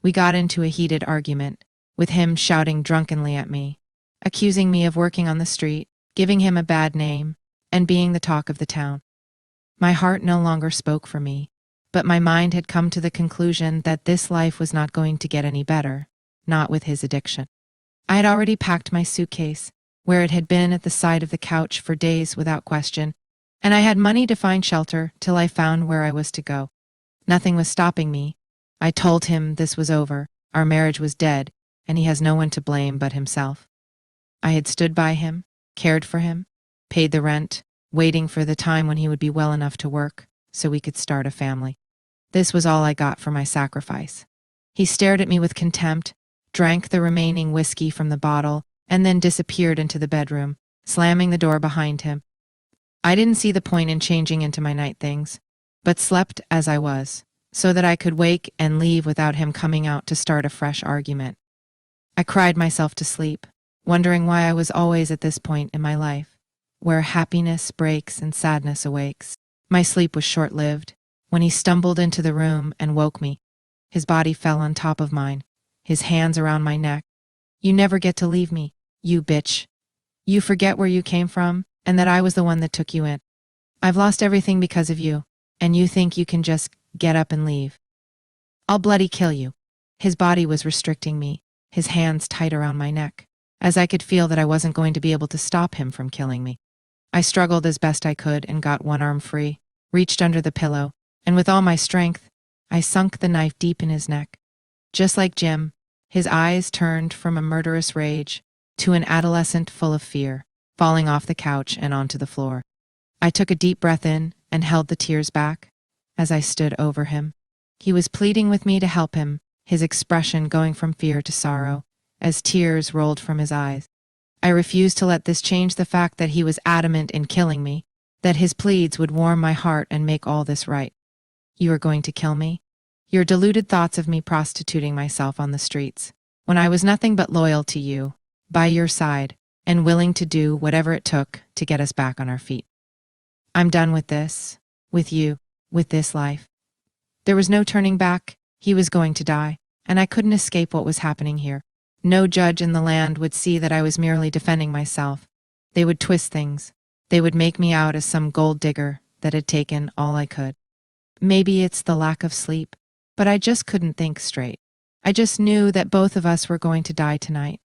We got into a heated argument, with him shouting drunkenly at me, accusing me of working on the street, giving him a bad name, and being the talk of the town. My heart no longer spoke for me, but my mind had come to the conclusion that this life was not going to get any better, not with his addiction. I had already packed my suitcase, where it had been at the side of the couch for days without question, and I had money to find shelter till I found where I was to go. Nothing was stopping me. I told him this was over, our marriage was dead, and he has no one to blame but himself. I had stood by him, cared for him, paid the rent, waiting for the time when he would be well enough to work, so we could start a family. This was all I got for my sacrifice. He stared at me with contempt, drank the remaining whiskey from the bottle, and then disappeared into the bedroom, slamming the door behind him. I didn't see the point in changing into my night things, but slept as I was, so that I could wake and leave without him coming out to start a fresh argument. I cried myself to sleep, wondering why I was always at this point in my life, where happiness breaks and sadness awakes. My sleep was short-lived. When he stumbled into the room and woke me, his body fell on top of mine, his hands around my neck. "You never get to leave me, you bitch. You forget where you came from and that I was the one that took you in. I've lost everything because of you, and you think you can just get up and leave. I'll bloody kill you." His body was restricting me, his hands tight around my neck, as I could feel that I wasn't going to be able to stop him from killing me. I struggled as best I could and got one arm free, reached under the pillow, and with all my strength, I sunk the knife deep in his neck. Just like Jim, his eyes turned from a murderous rage to an adolescent full of fear, falling off the couch and onto the floor. I took a deep breath in and held the tears back as I stood over him. He was pleading with me to help him, his expression going from fear to sorrow, as tears rolled from his eyes. I refused to let this change the fact that he was adamant in killing me, that his pleas would warm my heart and make all this right. "You are going to kill me? Your deluded thoughts of me prostituting myself on the streets, when I was nothing but loyal to you, by your side, and willing to do whatever it took to get us back on our feet. I'm done with this, with you, with this life." There was no turning back. He was going to die, and I couldn't escape what was happening here. No judge in the land would see that I was merely defending myself. They would twist things. They would make me out as some gold digger that had taken all I could. Maybe it's the lack of sleep, but I just couldn't think straight. I just knew that both of us were going to die tonight,